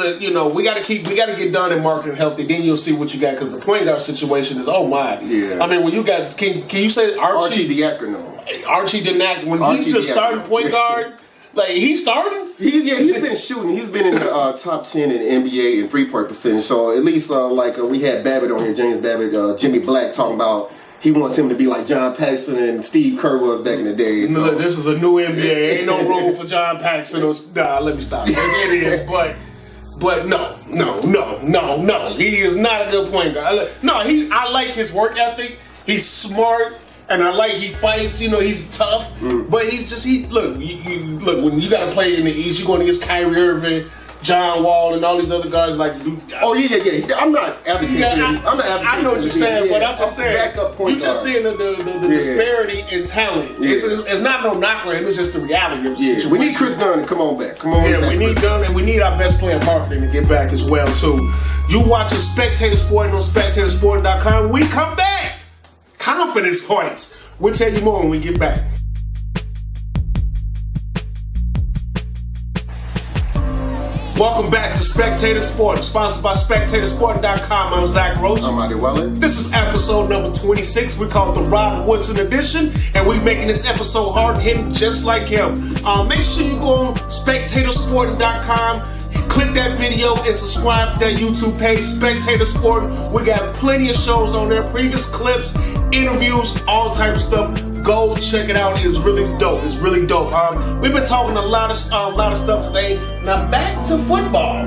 we got to get Dunn and marketing healthy. Then you'll see what you got because the point guard situation is oh my. Yeah. I mean when you got can you say Archie Diacono? Archie Diacono when he's just starting point guard. Like, he's starting? He's been shooting. He's been in the top 10 in the NBA in 3-point percentage. So at least we had Babbitt on here, James Babbitt, Jimmy Black talking about he wants him to be like John Paxson and Steve Kerr was back in the day. So. Look, this is a new NBA. Ain't no room for John Paxson. Let me stop. It is, but no. He is not a good point guard. I like his work ethic. He's smart. And I like he fights, he's tough, but look when you got to play in the East, you're going against Kyrie Irving, John Wall, and all these other guys like. Oh yeah. I'm not advocating. I'm not advocating. I know what you're saying, but I'm just saying. You're just seeing the disparity in talent. Yeah. It's not no knock on him. It's just the reality of the situation. We need Chris Dunn to come on back. We need Dunn, and we need our best player marketing to get back as well too. You watching Spectator Sporting on SpectatorSporting.com. We come back. Confidence points. We'll tell you more when we get back. Welcome back to Spectator Sport, sponsored by SpectatorSporting.com. I'm Zach Roach. I'm Adi Weller. This is episode number 26. We call it the Rod Woodson edition, and we're making this episode hard-hitting just like him. Make sure you go on SpectatorSporting.com. Click that video and subscribe to that YouTube page, Spectator Sport. We got plenty of shows on there, previous clips, interviews, all type of stuff. Go check it out. It's really dope. We've been talking a lot of stuff today. Now back to football.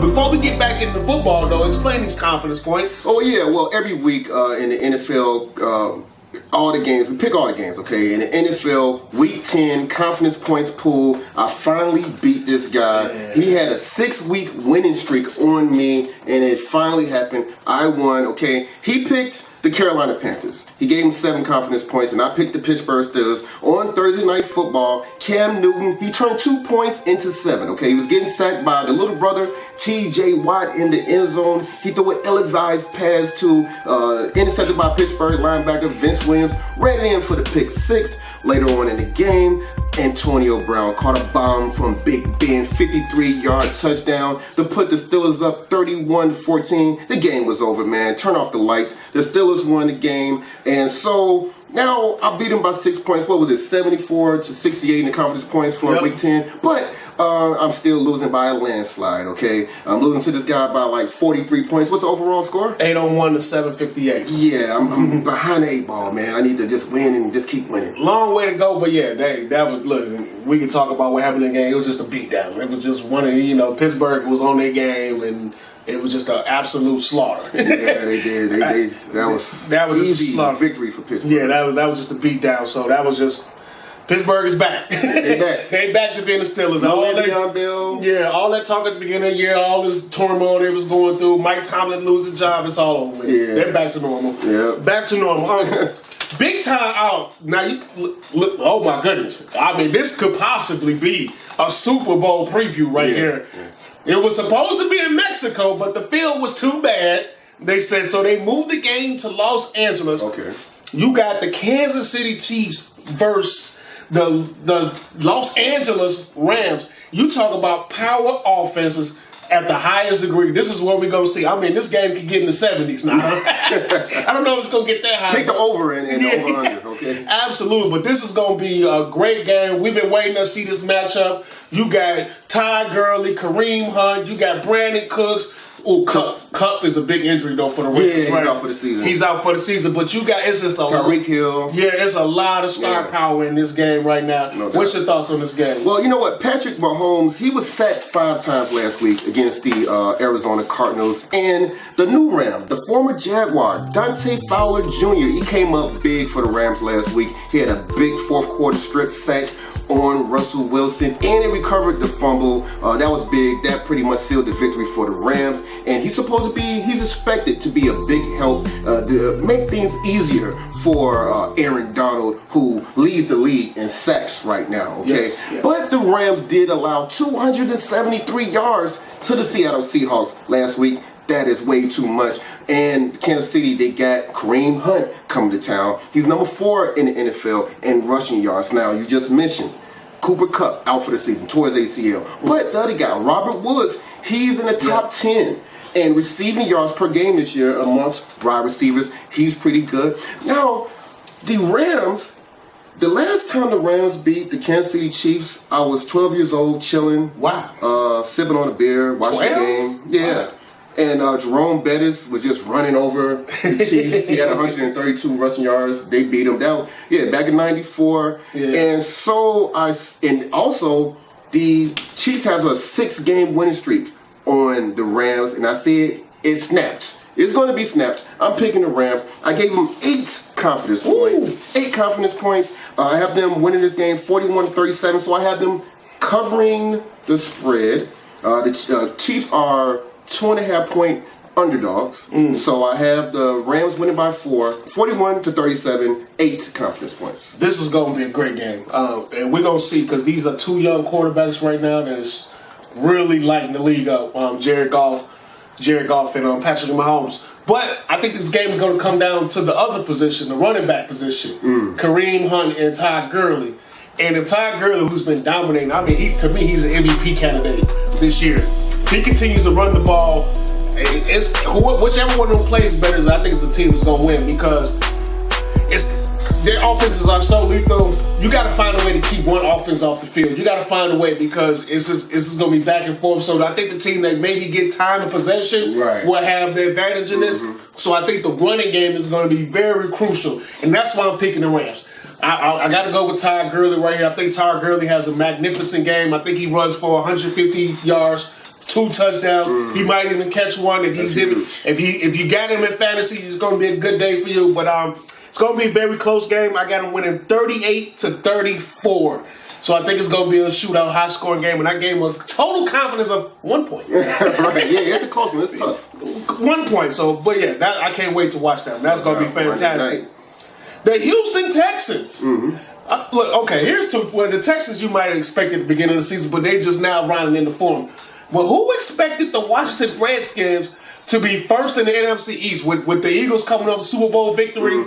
Before we get back into football, though, explain these confidence points. Oh yeah, well every week in the NFL. All the games, we pick all the games, okay? In the NFL, Week 10, confidence points pool, I finally beat this guy. Yeah. He had a 6-week winning streak on me, and it finally happened. I won, okay? He picked the Carolina Panthers. He gave him 7 confidence points, and I picked the Pittsburgh Steelers. On Thursday Night Football, Cam Newton, he turned 2 points into 7, okay? He was getting sacked by the little brother T.J. Watt in the end zone. He threw an ill-advised pass to intercepted by Pittsburgh linebacker Vince Williams. Ran it in for the pick 6. Later on in the game, Antonio Brown caught a bomb from Big Ben, 53-yard touchdown to put the Steelers up 31-14. The game was over, man. Turn off the lights. The Steelers won the game, and so now I beat them by 6 points. What was it, 74-68 in the confidence points for Week 10? But I'm still losing by a landslide, okay? I'm losing to this guy by like 43 points. What's the overall score? 8-1 to 758. Yeah, I'm behind the 8 ball, man. I need to just win and just keep winning. Long way to go, but yeah, that was, look, we can talk about what happened in the game. It was just a beatdown. It was just one of, Pittsburgh was on their game, and it was just an absolute slaughter. Yeah, they did. That was easy just a victory for Pittsburgh. Yeah, that was just a beatdown. So that was just, Pittsburgh is back. They back. They back to being the Steelers. All that talk at the beginning of the year, all this turmoil they was going through, Mike Tomlin lose his job, it's all over with. Yeah. They're back to normal. Yeah. Back to normal. Big time out. Now, you look, oh my goodness. I mean, this could possibly be a Super Bowl preview right here. Yeah. It was supposed to be in Mexico, but the field was too bad. They said, so they moved the game to Los Angeles. Okay. You got the Kansas City Chiefs versus the Los Angeles Rams. You talk about power offenses at the highest degree. This is what we're going to see. I mean, this game could get in the 70s now. I don't know if it's going to get that high. Pick the over and over under, okay? Absolutely, but this is going to be a great game. We've been waiting to see this matchup. You got Ty Gurley, Kareem Hunt. You got Brandon Cooks. Oh, Cup is a big injury, though, for the Ravens. Yeah, he's out for the season. He's out for the season, but you got, it's just a Tyreek Hill. Yeah, it's a lot of star power in this game right now. No doubt. What's your thoughts on this game? Well, you know what? Patrick Mahomes, he was sacked 5 times last week against the Arizona Cardinals. And the new Ram, the former Jaguar, Dante Fowler Jr., he came up big for the Rams last week. He had a big fourth quarter strip sack on Russell Wilson, and he recovered the fumble. That was big. That pretty much sealed the victory for the Rams. And he's expected to be a big help to make things easier for Aaron Donald, who leads the league in sacks right now, okay? Yes. But the Rams did allow 273 yards to the Seattle Seahawks last week. That is way too much. And Kansas City, they got Kareem Hunt coming to town. He's number 4 in the NFL in rushing yards. Now, you just mentioned Cooper Kupp out for the season, tore his ACL. But the other guy, Robert Woods, he's in the top 10 in receiving yards per game this year amongst wide receivers. He's pretty good. Now, the Rams, the last time the Rams beat the Kansas City Chiefs, I was 12 years old, chilling. Wow. Sipping on a beer, watching the game. Yeah. Wow. And Jerome Bettis was just running over the Chiefs. He had 132 rushing yards. They beat him down. Yeah, back in '94. Yeah. And also the Chiefs have a 6-game winning streak on the Rams, and I said it snapped. It's going to be snapped. I'm picking the Rams. I gave them 8 confidence points. 8 confidence points. I have them winning this game 41-37. So I have them covering the spread. The Chiefs are 2.5-point underdogs. So I have the Rams winning by 4, 41-37, 8 confidence points. This is going to be a great game. And we're going to see, because these are 2 young quarterbacks right now that's really lighting the league up. Jared Goff and Patrick Mahomes. But I think this game is going to come down to the other position, the running back position. Kareem Hunt and Ty Gurley. And if Ty Gurley, who's been dominating, I mean, to me, he's an MVP candidate this year. He continues to run the ball. It's whichever one of them plays better, I think it's the team that's going to win, because their offenses are so lethal. You got to find a way to keep one offense off the field. You got to find a way, because it's just going to be back and forth. So I think the team that maybe get time and possession will have the advantage in this. So I think the running game is going to be very crucial, and that's why I'm picking the Rams. I got to go with Ty Gurley right here. I think Ty Gurley has a magnificent game. I think he runs for 150 yards. 2 touchdowns. He might even catch one if you got him in fantasy. It's going to be a good day for you. But it's going to be a very close game. I got him winning 38-34. So I think it's going to be a shootout, high-scoring game, and I gave him a total confidence of 1 point. Right? Yeah, it's a close one. It's tough. 1 point. So, but yeah, I can't wait to watch that. That's going to be fantastic. The Houston Texans. Look, okay, here's to where the Texans you might have expected at the beginning of the season, but they just now rounding into form. Well, who expected the Washington Redskins to be first in the NFC East with the Eagles coming off the Super Bowl victory,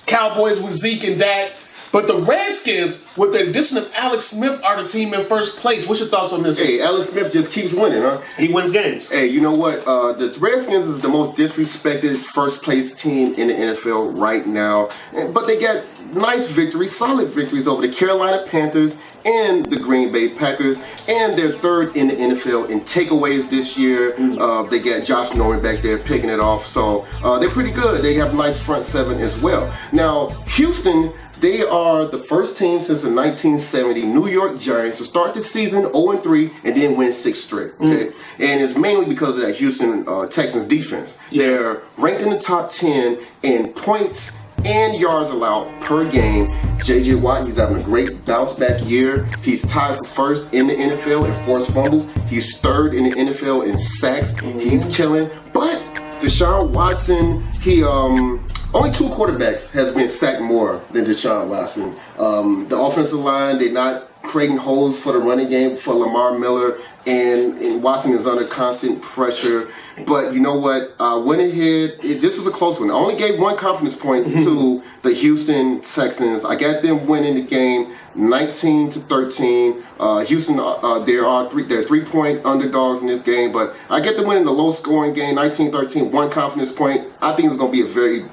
Cowboys with Zeke and Dak? But the Redskins, with the addition of Alex Smith, are the team in first place. What's your thoughts on this? Hey, Alex Smith just keeps winning, huh? He wins games. Hey, you know what? The Redskins is the most disrespected first place team in the NFL right now. But they got nice victories, solid victories over the Carolina Panthers and the Green Bay Packers. And they're third in the NFL in takeaways this year. They got Josh Norman back there picking it off. So they're pretty good. They have a nice front seven as well. Now, Houston, they are the first team since the 1970 New York Giants to start the season 0-3 and then win 6 straight. Okay, and it's mainly because of that Houston Texans defense. They're ranked in the top 10 in points and yards allowed per game. J.J. Watt, he's having a great bounce back year. He's tied for first in the NFL in forced fumbles. He's third in the NFL in sacks. He's killing. But Deshaun Watson, he only 2 quarterbacks has been sacked more than Deshaun Watson. The offensive line, they're not creating holes for the running game for Lamar Miller, and Watson is under constant pressure. But you know what? Went ahead. This was a close one. I only gave 1 confidence point to the Houston Texans. I got them winning the game 19-13. Houston, they're 3-point underdogs in this game, but I get them winning the low-scoring game 19-13, 1 confidence point. I think it's going to be a very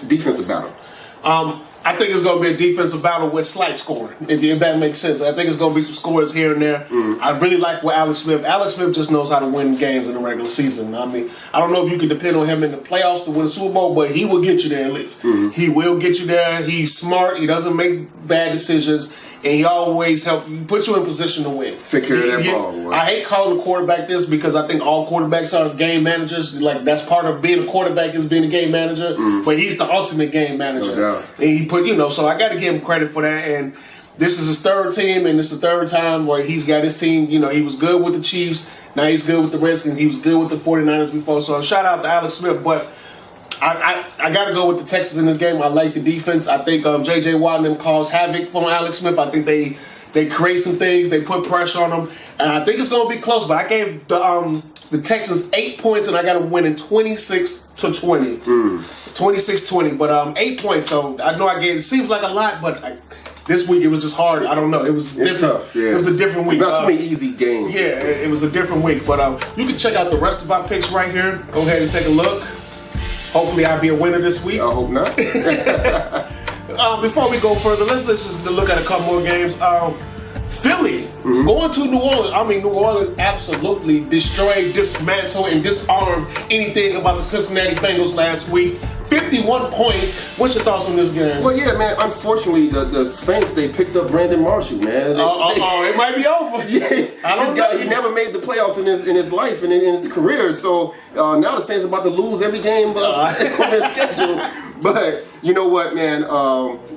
defensive battle. I think it's going to be a defensive battle with slight scoring, if that makes sense. I think it's going to be some scores here and there. I really like what Alex Smith just knows how to win games in the regular season. I mean, I don't know if you can depend on him in the playoffs to win the Super Bowl, but he will get you there at least. He will get you there. He's smart. He doesn't make bad decisions. And he always put you in position to win. Take care of that ball. Boy. I hate calling a quarterback this because I think all quarterbacks are game managers. Like, that's part of being a quarterback is being a game manager. But he's the ultimate game manager. No doubt. And he put, so I got to give him credit for that. And this is his 3rd team, and it's the 3rd time where he's got his team. He was good with the Chiefs. Now he's good with the Redskins. He was good with the 49ers before. So shout out to Alex Smith. But I got to go with the Texans in this game. I like the defense. I think J.J. Watt and them cause havoc from Alex Smith. I think they create some things. They put pressure on them. And I think it's going to be close. But I gave the Texans 8 points, and I got them winning 26-20. 26-20. But 8 points. So I know it seems like a lot, but this week it was just hard. I don't know. It was different. Tough, yeah. It was a different week. Not too many easy games. Yeah, it was a different week. But you can check out the rest of our picks right here. Go ahead and take a look. Hopefully I'll be a winner this week. I hope not. Before we go further, let's just look at a couple more games. Philly going to New Orleans. I mean, New Orleans absolutely destroyed, dismantled, and disarmed anything about the Cincinnati Bengals last week. 51 points. What's your thoughts on this game? Well, yeah, man. Unfortunately, the Saints, they picked up Brandon Marshall, man. It might be over. Yeah, I don't know. He never made the playoffs in his life and in his career. So now the Saints are about to lose every game on their schedule. But you know what, man?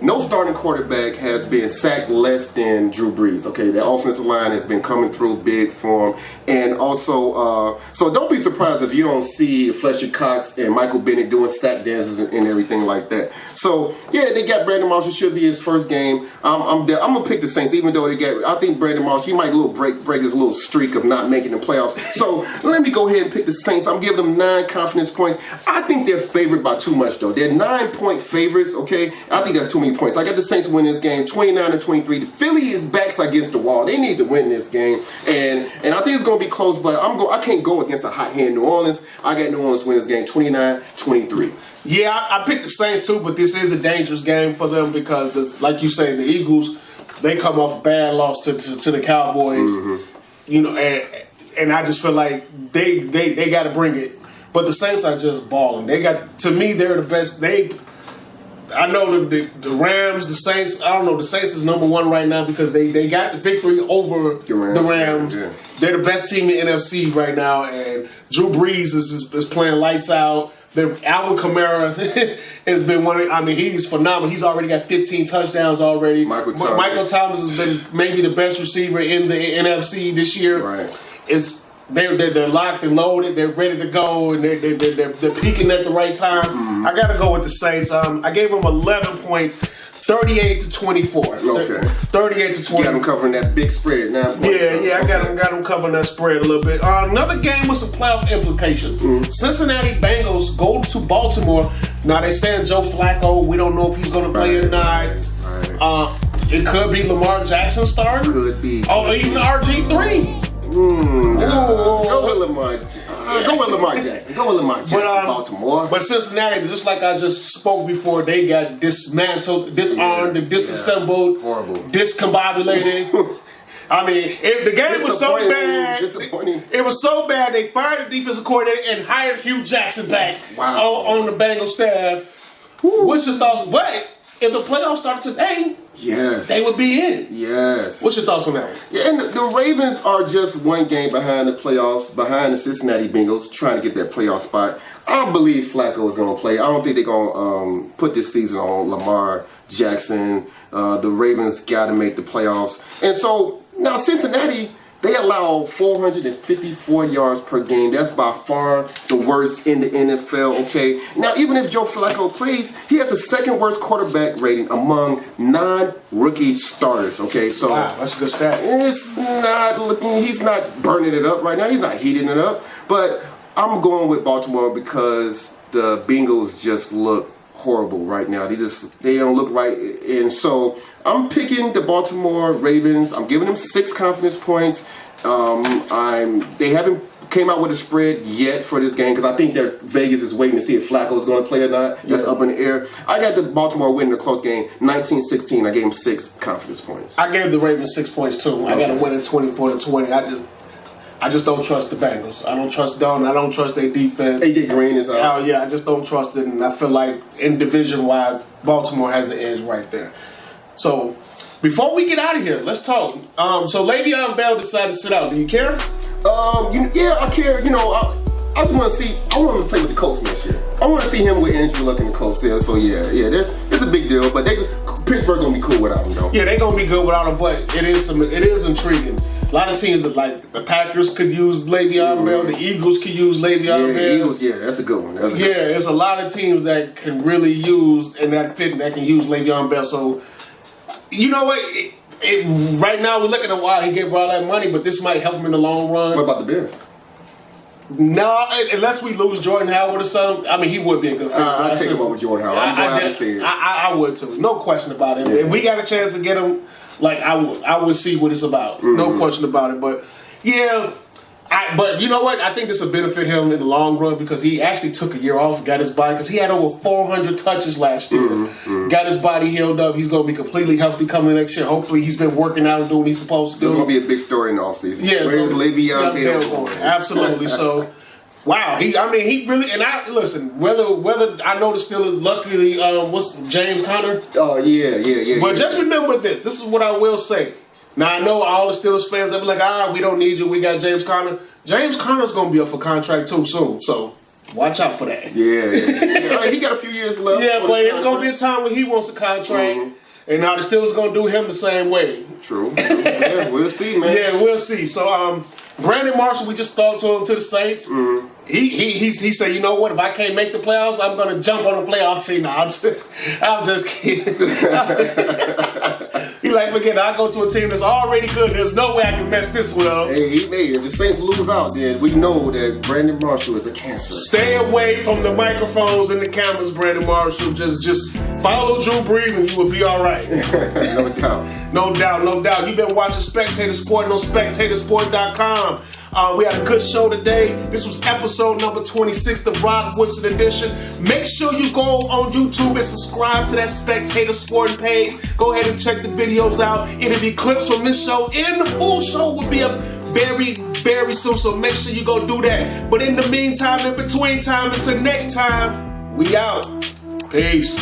No starting quarterback has been sacked less than Drew Brees. Okay, the offensive line has been coming through big for him, and also, so don't be surprised if you don't see Fletcher Cox and Michael Bennett doing sack dances and everything like that. So yeah, they got Brandon Marshall. Should be his first game. I'm gonna pick the Saints, even though I think Brandon Marshall, he might break his little streak of not making the playoffs. So let me go ahead and pick the Saints. I'm giving them 9 confidence points. I think they're favored by too much though. They're 9-point favorites. Okay, I think that's too many points. I got the Saints winning this game 29-23. The Philly is backs against the wall. They need to win this game, and I think it's gonna be close. But I can't go against a hot hand New Orleans. I got New Orleans win this game 29-23. Yeah, I picked the Saints too, but this is a dangerous game for them because, like you say, the Eagles, they come off a bad loss to the Cowboys, and I just feel like they got to bring it. But the Saints are just balling. To me, they're the best. I know the Rams, the Saints. I don't know. The Saints is number 1 right now because they got the victory over the Rams. Yeah. They're the best team in the NFC right now, and Drew Brees is playing lights out. Alvin Kamara has been he's phenomenal. He's already got 15 touchdowns already. Michael Thomas has been maybe the best receiver in the NFC this year. Right. They're locked and loaded. They're ready to go, and they're peaking at the right time. I got to go with the Saints. I gave them 11 points. 38-24. Okay. 38-24. Got them covering that big spread now. Yeah, I got them covering that spread a little bit. Another game with some playoff implications. Cincinnati Bengals go to Baltimore. Now they saying Joe Flacco. We don't know if he's going to play or not. It could be Lamar Jackson starting. Could be. Oh, even RG3. Go with Lamar. Go with Lamar Jackson. Go with Lamar Jackson. Baltimore. But Cincinnati, just like I just spoke before, they got dismantled, disarmed, disassembled, horrible, discombobulated. I mean, if the game was so bad, it was so bad they fired the defensive coordinator and hired Hugh Jackson back on the Bengals staff. What's your thoughts? But if the playoffs started today, they would be in. What's your thoughts on that? Yeah, and the Ravens are just one game behind the playoffs, behind the Cincinnati Bengals, trying to get that playoff spot. I believe Flacco is going to play. I don't think they're going to put this season on Lamar Jackson. The Ravens got to make the playoffs. And so now Cincinnati, they allow 454 yards per game. That's by far the worst in the NFL, okay? Now, even if Joe Flacco plays, he has the second worst quarterback rating among non-rookie starters, okay? So wow, that's a good stat. It's not looking, he's not burning it up right now. He's not heating it up. But I'm going with Baltimore because the Bengals just look horrible right now. They don't look right. And so I'm picking the Baltimore Ravens. I'm giving them 6 confidence points. They haven't came out with a spread yet for this game because I think that Vegas is waiting to see if Flacco is going to play or not. That's up in the air. I got the Baltimore winning a close game, 19-16. I gave them 6 confidence points. I gave the Ravens 6 points too. I got to win it 24-20. I just don't trust the Bengals. I don't trust Don. I don't trust their defense. AJ Green is out. Oh yeah, I just don't trust it, and I feel like in division-wise, Baltimore has the edge right there. So before we get out of here, let's talk. So Le'Veon Bell decided to sit out. Do you care? Yeah, I care. You know, I just want to see. I want him to play with the Colts next year. I want to see him with Andrew Luck in the Colts there. So yeah, it's a big deal. But Pittsburgh gonna be cool without him, though. Yeah, they're gonna be good without him. But it is intriguing. A lot of teams that like the Packers could use Le'Veon Bell. The Eagles could use Le'Veon Bell. The Eagles, that's a good one. It's a lot of teams that can really use and that can use Le'Veon Bell. So you know what? Right now we're looking at why he gave all that money, but this might help him in the long run. What about the Bears? No, unless we lose Jordan Howard or something. I mean, he would be a good fit. I'll take him over Jordan Howard. I'm glad to see it. I would too. No question about it. If we got a chance to get him, like I would see what it's about. No question about it. But yeah, but you know what? I think this will benefit him in the long run because he actually took a year off, got his body, because he had over 400 touches last year. Got his body healed up. He's going to be completely healtly coming next year. Hopefully he's been working out and doing what he's supposed to do. This is going to be a big story in the offseason. Yeah, where's Le'Veon Bell? Absolutely. So, wow. He really, and listen, whether I know the Steelers, luckily, what's James Conner? Oh, yeah. But just remember this. This is what I will say. Now, I know all the Steelers fans, they'll be like, we don't need you. We got James Conner. James Conner's going to be up for contract too soon. So, watch out for that. Yeah. He got a few years left. Yeah, but it's going to be a time when he wants a contract. And now the Steelers going to do him the same way. True. Yeah, we'll see, man. Yeah, we'll see. So, Brandon Marshall, we just talked to him to the Saints. He said, you know what? If I can't make the playoffs, I'm going to jump on the playoff team. Now, I'm just kidding. He like, forget it. I go to a team that's already good. There's no way I can mess this one up. Hey, if the Saints lose out, then we know that Brandon Marshall is a cancer. Stay away from the microphones and the cameras, Brandon Marshall. Just follow Drew Brees and you will be all right. No doubt. You've been watching Spectator Sport on SpectatorSport.com. We had a good show today. This was episode number 26, the Rod Woodson edition. Make sure you go on YouTube and subscribe to that Spectator Sport page. Go ahead and check the videos out. It'll be clips from this show, and the full show will be up very, very soon. So make sure you go do that. But in the meantime, in between time, until next time, we out. Peace.